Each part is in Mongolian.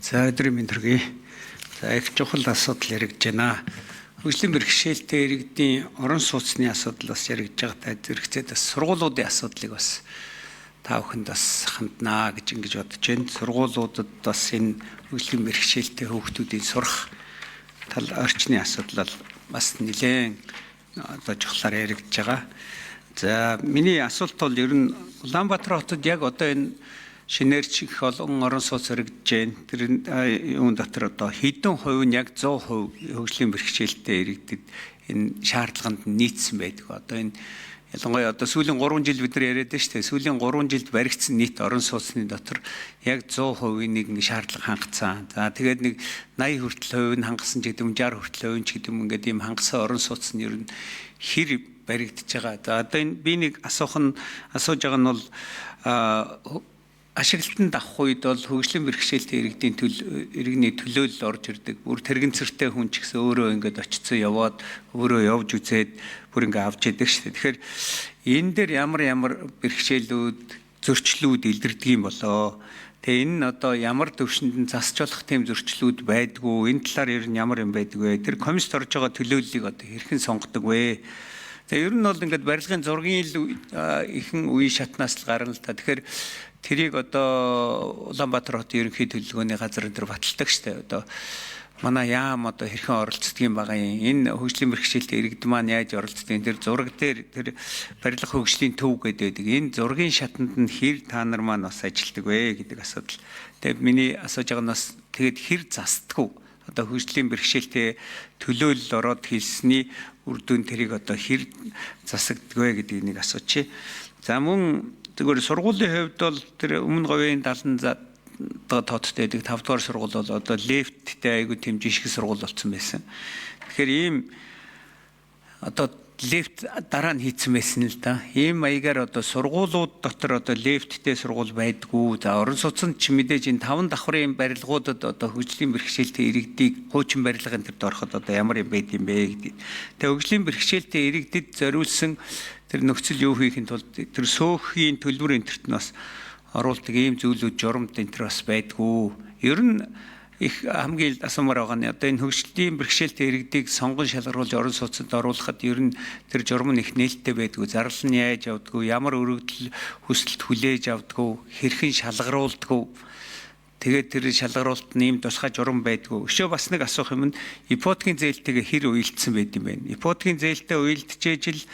За өдрийн мэнд хүргэе. За их чухал асуудал яригдж байна. Хөгжлийн бэрхшээлтэй иргэдийн орон сууцны асуудал бас яригдж байгаатай зэрэгцээд бас сургуулиудын асуудлыг бас та бүхэнд бас ханднаа гэж ингэж бодож байна. Сургуулиудад бас энэ хөгжлийн бэрхшээлтэй хүүхдүүдийн сурах тал орчны асуудал бас нэлээд одоо чухлаар яригдж байгаа. За миний асуулт бол ер нь Улаанбаатар хотод яг одоо энэ шинээрч их олон орон сууц өргөж байна. Тэр юун дотор одоо хэдэн хувь нь яг 100% хөгжлийн бэрхшээлтэй иргэдэд энэ шаардлаганд нийцсэн байдаг. Одоо энэ ялангуяа одоо сүүлийн 3 жил бид нар яриад байна шүү дээ. Сүүлийн 3 жилд баригдсан нийт орон сууцны дотор яг 100% нэг шаардлага хангацсан. За тэгээд нэг 80 хүртэл хувь нь хангасан ч гэдэг юм 60 хүртэл хувь нь ч гэдэг юм ингээд ийм хангасан орон сууц нь ер нь хэр баригдаж байгаа. За одоо энэ би нэг асууж байгаа нь бол ашиглалтанд авах үед бол хөгжлийн бэрхшээлтэй иргэний төлөөлөл орж ирдэг. Бүр тэрэгцэртэй хүн ч гэсэн өөрөө ингээд очицсан яваад өөрөө явж үзээд бүр ингээд авч яадаг шүү дээ. Тэгэхээр энэ дээр ямар бэрхшээлүүд, зөрчлүүд илэрдэг юм болоо. Тэгээ энэ нь одоо ямар төвшөнд нь засч болох тийм зөрчлүүд байдгүй. Энэ талаар ер нь ямар юм байдгүй вэ? Тэр комист орж байгаа төлөөллийг одоо хэрхэн сонгодог вэ? Тэгээ ер нь бол ингээд барилгын зургийн ихэнх үе шатнаас л гарна л та. Тэгэхээр тэрийг одоо Улаанбаатар хотын ерөнхий төлөвлөгөөний газар дээр баталдаг штэ. Одоо манай яам одоо хэрхэн оролцдгийг байгаа юм. Энэ хөгжлийн бэрхшээлтэй иргэд маань яаж оролцдог. Тэр зураг дээр тэр барилга хөгжлийн төв гэдэг. Энэ зургийн шатанд нь хэр та нар маань бас ажилтдаг вэ гэдэг асуудал. Тэгээ миний асууж байгаа нь бас тэгэд хэр застдаггүй. Одоо хөгжлийн бэрхшээлтэй төлөөлөл ороод хэлсний үр дүн тэрийг одоо хэр засагддаг вэ гэдгийг нэг асуучих. За мөн тэгвэл сургуулийн хувьд бол тэр өмнө говийн 70 тооттой байдаг 5 дугаар сургууль бол одоо лефттэй айгүй тийм жишг сургууль болсон байсан. Тэгэхээр ийм одоо лефт дараа нь хийцэн байсан л да. Ийм маягаар одоо сургуулиуд дотор одоо лефттэй сургууль байдгүй. За орон сууцнд ч мэдээж энэ 5 давхрын барилгуудад одоо хөгжлийн бэрхшээлтэй иргэдийг хуучин барилгын төрд ороход одоо ямар юм байд юм бэ гэдэг. Тэгээ хөгжлийн бэрхшээлтэй иргэдэд зориулсан тэр нөхцөл юу хийхин тулд тэр сөөхийн төлбөр энтерт нь бас оруулдаг ийм зүйлүүд журамд энтер бас байдгүй. Ер нь их хамгийн асуумаар байгаа нь одоо энэ хөгжлийн бэрхшээлтэй иргэдийг сонгон шалгаруулж орон сууцнд оруулахад ер нь тэр журам нь их нээлттэй байдгүй. Зарлал нь яаж явдггүй, ямар өргөдөл хүсэлт хүлээж авдггүй, хэрхэн шалгаруулдаггүй. Тэгээд тэр шалгаруулалт нь ийм тусгай журам байдгүй. Өшөө бас нэг асуух юм нь ипотекийн зээлтэйгээ хэр уялдсан байд юм бэ? Ипотекийн зээлтэй уялдчихэж л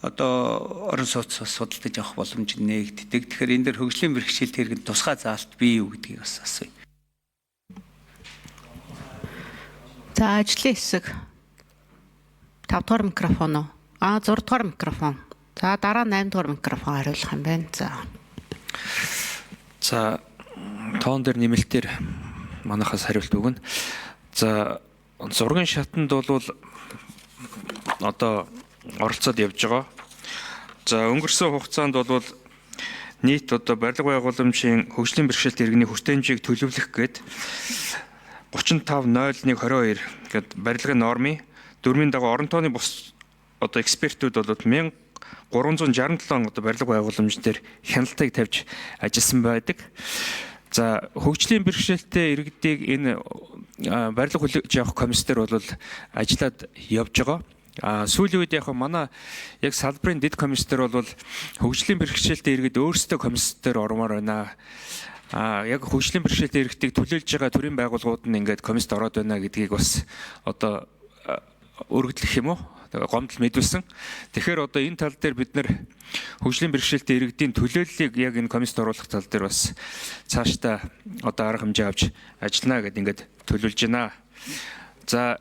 одоо орон сууц судалдаж авах боломж нээгддэг. Тэгэхээр энэ дэр хөгжлийн бэрхшээлтэй иргэд тусгай заалт бий юу гэдгийг бас асууя. За ажлын хэсэг 5 дугаар микрофон уу? 6 дугаар микрофон. За дараа 8 дугаар микрофон хариулах юм байна. За тоон дээр нэмэлтээр манайхаас хариулт өгнө. За зургийн шатанд бол одоо оролцоод явж байгаа. За өнгөрсөн хугацаанд бол нийт одоо барилга байгууламжийн хөгжлийн бэрхшээлтэй иргэний хүртээмжийг төлөвлөх гээд 35.01.22 гэдэг барилгын нормын дөрмийн дагуу орон тооны бус одоо экспертүүд бол 1367 одоо барилга байгууламж дээр хяналтыг тавьж ажилласан байдаг. За хөгжлийн бэрхшээлтэй иргэдийг энэ барилга хүлээж авах комиссээр бол ажиллаад явж байгаа. Сүүлийн үед яг манай яг салбарын дэд комиссээр бол хөгжлийн бэрхшээлтэй иргэд өөрсдөө комиссээр ормоор байна. Яг хөгжлийн бэрхшээлтэй иргэдийг төлөөлж байгаа төрийн байгууллагууд нь ингээд комиссд ороод байна гэдгийг бас одоо өргөдлөх юм уу? Гомдол мэдүүлсэн. Тэгэхээр одоо энэ тал дээр бид нэр хөгжлийн бэрхшээлтэй иргэдийн төлөөллийг яг энэ комиссд оруулах тал дээр бас цаашдаа одоо арга хэмжээ авч ажиллана гэдээ ингээд төлөвлөж байна. За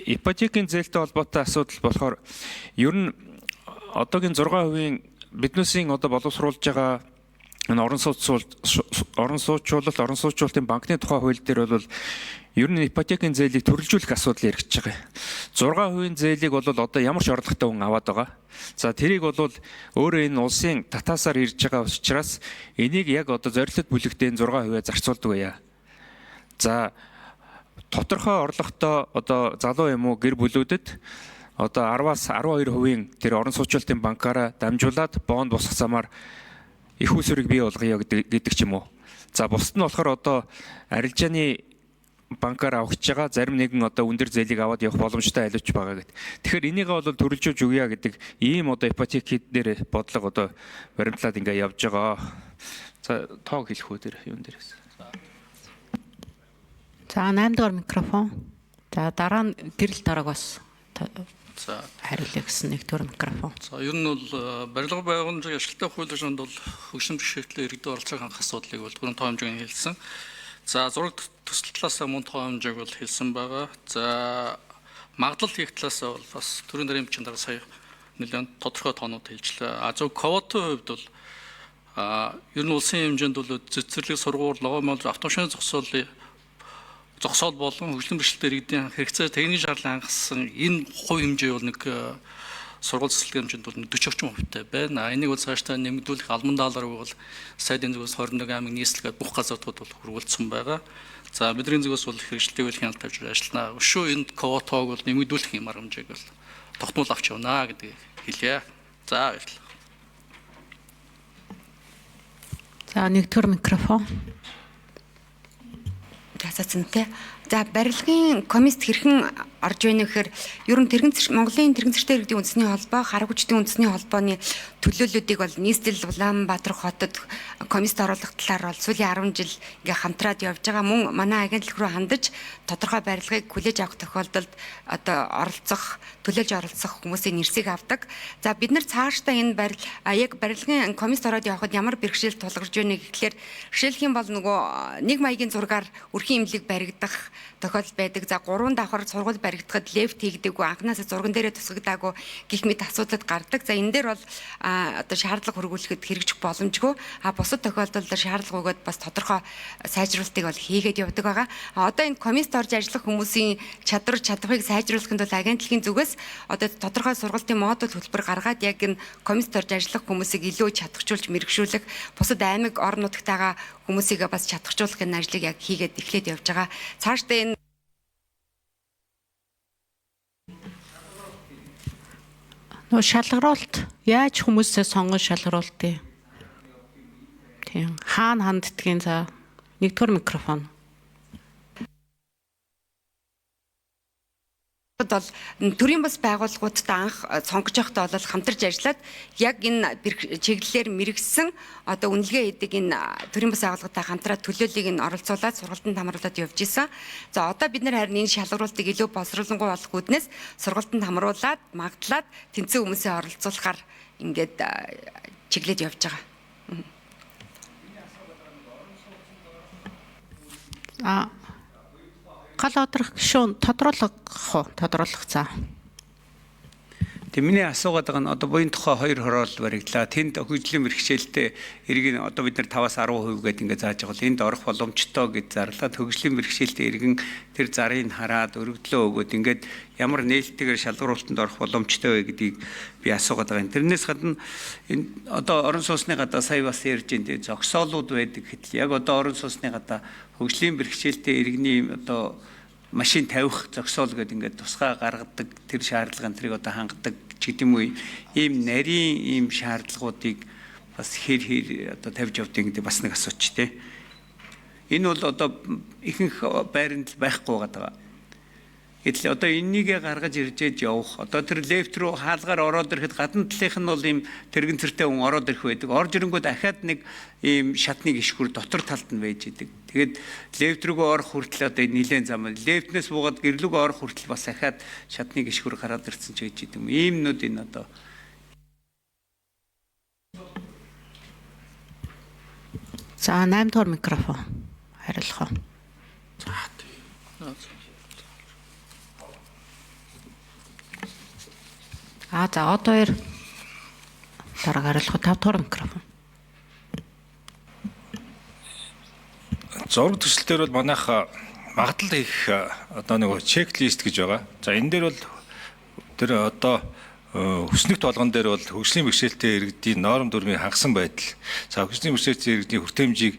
ипотекийн зээлтэй холбоотой асуудал болохоор ер нь одоогийн 6% биднээсийн одоо боловсруулж байгаа энэ орон сууцуулалтын банкны тухай хууль дээр бол ер нь ипотекийн зээлийг төрөлжүүлэх асуудал яригдж байгаа. 6% зээлийг бол одоо ямар ч орлоготой хүн аваад байгаа. За тэрийг бол өөрөө энэ улсын татаасаар ирж байгаа учраас энийг яг одоо зорилт бүлэгтээ 6% зарцуулдаг байя. За тодорхой орлоготой одоо залуу юм уу гэр бүлүүдэд одоо 10-аас 12% тэр орон сууцуулалтын банкаараа дамжуулаад бонд босгох замаар их усүрийг бий болгоё гэдэг ч юм уу. За бусд нь болохоор одоо арилжааны банкаар авахж байгаа зарим нэгэн одоо өндөр зээлийг аваад явах боломжтой аливч байгаа гэдэг. Тэгэхээр энийгээ бол төрөлжүүлж өгье гэдэг ийм одоо ипотек дээр бодлого одоо баримтлаад ингээ явж байгаа. За тоог хэлэх үү дээр юун дээрээс. За 8 дугаар микрофон. За дараа нь гэрэл дарааг бас За хариулъя гэсэн 1 дугаар микрофон. За ер нь бол барилга байгууламжийн ажилтны хуулийн шунд бол хөгжим бэрхшээлтэй иргэдэд оролцох анх асуудлыг бол бүрэн тоо хэмжээгээр хэлсэн. За зураг төсөл талаас мөн тоо хэмжээг бол хэлсэн байгаа. За магадлал хийх талаас бол бас төрийн дарийн бичгийн дараа сая нэлээд тодорхой тоонууд хэлжлээ. Зөв ковотын хувьд бол ер нь улсын хэмжээнд бол цэцэрлэг сургууль, логомол, автомашины зогсоол болон хөгжлийн бэрхшээлтэй иргэдийн хэрэгцээ техникийн шаардлагыг хангасан энэ хувь хэмжээ бол нэг сургууль цэцэрлэгийн хэмжээнд бол 40 орчим хувьтай байна. Энийг бол цаашдаа нэмэгдүүлэх албан даалгавар бол сайдын зүгээс 21 аймаг нийслэгээд бүх газруудад бол хургуулсан байгаа. За бидний зүгээс бол хэрэгжилтийг бол хяналт тавьж ажиллана. Өшөө энд ковотог бол нэмэгдүүлэх юм арга хэмжээг бол тогтмол авч явна гэдгийг хэлье. За баярлалаа. За 1 дугаар микрофон. Хасацантай. За барилгын комист хэрхэн орж байна гэхээр ер нь Монголын тэрэгцэртэй иргэдийн үндэсний холбоо, хараг хүчтэй үндэсний холбооны төлөөллүүдийг бол нийслэл Улаанбаатар хотод комист оруулах талаар бол сүүлийн 10 жил ингээ хамтраад явж байгаа. Мөн манай агентлаг руу хандаж тодорхой барилгыг хүлээж авах тохиолдолд одоо төлөөлж оролцох хүмүүсийн нэрсийг авдаг. За бид нар цаашдаа энэ яг барилгын комист ороод явхад ямар бэрхшээл тулгарч байна гэхлээр жишээлх юм бол нөгөө нэг маягийн зургаар өрхийн имлэг баригдах тохиолдол байдаг. За 3 давхар сургууль баригдахад лефт хийгдэггүй, анханасаа зурган дээрээ тусгагдаагүй гэх мэт асуудлууд гардаг. За энэ дээр бол одоо шаардлага хөргүүлэхэд хэрэгжих боломжгүй. Бусад тохиолдолд шаардлага өгөөд бас тодорхой сайжруулалтыг бол хийгээд явдаг байгаа. Одоо энэ комист орж ажиллах хүмүүсийн чадварыг сайжруулахын тулд агентлагийн зүгээс одоо тодорхой сургалтын модуль хөтөлбөр гаргаад яг энэ комист орж ажиллах хүмүүсийг илүү чадахжуулж мэрэгшүүлэх, бусад аймаг орон нутгатайгаа хүмүүсийг бас чадахжуулах энэ ажлыг яг хийгээд эхлээд явж байгаа. Цаашдаа энэ шалгаруулалт яаж хүмүүсээ сонгон шалгаруултыг? Тийм. Хаана ханддгийг за 1 дугаар микрофон. бол төрийн бас байгууллагуудтай анх сонгож байхдаа бол хамтарч ажиллаад яг энэ чиглэлээр мэрэгсэн одоо үнэлгээ хийдэг энэ төрийн бас байгууллагатай хамтраад төлөөллийг нь оролцуулаад сургалтанд хамруулад явж исэн. За одоо бид нар харин энэ шалгаруултыг илүү боловсруулангуй болох үүднээс сургалтанд хамруулад магдлаад тэнцэн хүмүүсээ оролцуулахаар ингээд чиглээд явж байгаа. Гал одрох гишүүн тодруулах за. Тэг миний асуугаад байгаа нь одоо буян тухай 2 хороол баригдлаа. Тэнд хөгжлийн бэрхшээлтэй иргэн одоо бид нар 5-аас 10% гэдэг ингээд зааж байгаа бол энд орох боломжтой гэж зарлаад хөгжлийн бэрхшээлтэй иргэн тэр зарыг хараад өргөдлөө өгөөд ингээд ямар нээлттэйгээр шалгаруулалтанд орох боломжтой вэ гэдгийг би асуугаад байгаа юм. Тэрнээс гадна энэ одоо орон сууцны гадаа сая бас ярьж энэ зогсоолууд байдаг хэтэл яг одоо орон сууцны гадаа хөгжлийн бэрхшээлтэй иргэний одоо машин тавих зогсоол гэдэг ингээд тусгай гаргадаг тэр шаардлагын тэрийг одоо хангадаг ч гэдэм үе ийм нарийн ийм шаардлагуудыг бас хэр одоо тавьж явдгийг гэдэг бас нэг асуудч тий. Энэ бол одоо ихэнх байранд байхгүй байгаа. Гэтэл одоо энийгээ гаргаж ирж явах одоо тэр лефт руу хаалгаар ороод ирэхэд гадна талынх нь бол ийм тэрэгцэртэй хүн ороод ирэх байдаг. Орж ирэнгүүт дахиад нэг ийм шатны гიშгүр дотор талд нь байж идэг. Тэгээд лефт рүүгээ орох хүртэл одоо нэлээд зам. Лефтнээс буугаад гэрлүүгээ орох хүртэл бас дахиад шатны гიშгүр гараад ирсэн ч гэж идэм. Иймнүүд энэ одоо за 8 дугаар микрофон хариулах. За одоо дараагаар хариулах 5 дугаар микрофон. Зураг төсөл дээр бол манайх магадлал хийх одоо нэг чеклист гэж байгаа. За энэ дээр бол тэр одоо хүснэгт болгон дээр бол хөгжлийн бэрхшээлтэй иргэдийн норм дүрмийн хангасан байдал. За хөгжлийн бэрхшээлтэй иргэдийн хүртээмжийг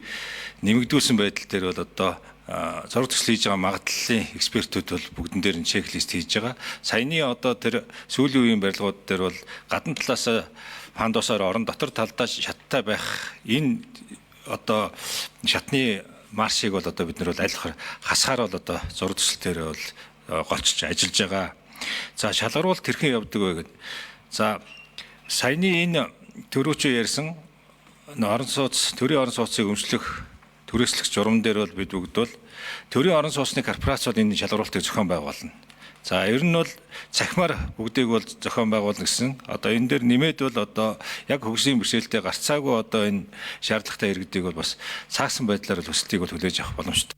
нэмэгдүүлсэн байдал дээр бол одоо зураг төсөл хийж байгаа магадлалын экспертүүд бол бүгдэн дээр нь чеклист хийж байгаа. Саяны одоо тэр сүүлийн үеийн барилгууд дээр бол гадна талаас пандосоор орон дотор талдаа шаттай байх энэ одоо шатны маршийг бол одоо бид нар бол аль хасгаар бол одоо зураг төсөлтөөр бол голчж ажиллаж байгаа. За шалгаруулалт хэрхэн явдаг вэ гэдэг. За саяны энэ төрөөчөө ярьсан орон сууц, төрийн орон сууцыг өмчлөх түрээслэх журам дээр бол бид бүгд бол төрийн орон сууцны корпорац бол энэ шалгаруулалтыг зохион байгуулна. За ер нь бол цахимаар бүгдийг бол зохион байгуулна гэсэн. Одоо энэ дээр нэмээд бол одоо яг хөгжлийн бэрхшээлтэй гарцаагүй одоо энэ шаардлагатай иргэдийг бол бас цаасан байдлаар төсөлтийг бол хүлээж авах боломжтой.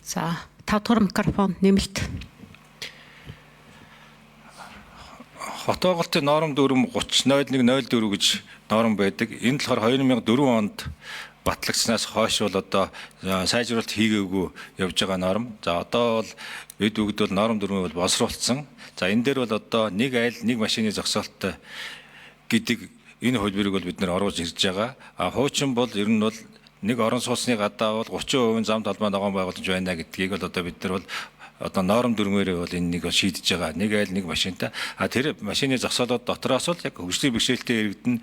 За 5 дугаар микрофон нэмэлт. Хот ойлголтын норм дүрм 30.01.04 гэж норм байдаг. Энэ болохоор 2004 онд батлагдсанаас хойш бол одоо сайжруулалт хийгээгүй явж байгаа норм. За одоо бол бид бүгд бол норм дүрмээ бол боловсруулсан. За энэ дээр бол одоо нэг айл нэг машины зогсоолттой гэдэг энэ хөлбөрийг бол бид нэр оруулж ирж байгаа. Хуучин бол ер нь бол нэг орон сууцны гадаа бол 30% зам талбай ногоон байгууламж байна гэдгийг бол одоо бид нар бол одоо норм дүрмээрээ бол энэ нэг шийдэж байгаа. Нэг айл нэг машинтай. Тэр машины зогсоолууд дотроос бол яг хөгжлийн бэрхшээлтэй иргэдэн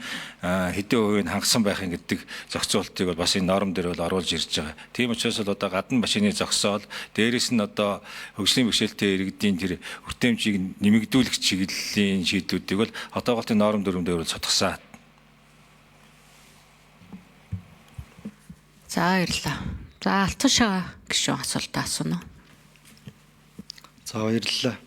хэдэн хувийг хангасан байхын гэдэг зохицуултыг бол бас энэ норм дээр бол оруулж ирж байгаа. Тийм учраас бол одоо гадна машины зогсоол, дээрэс нь одоо хөгжлийн бэрхшээлтэй иргэдийн тэр хүртээмжийг нэмэгдүүлэх чиглэлийн шийдлүүдийг бол хот ойлголтын норм дүрм дээр бол сотгосон. За баярлалаа. За Алтан шаа гишүүн асуултаа асууна уу? За баярлалаа.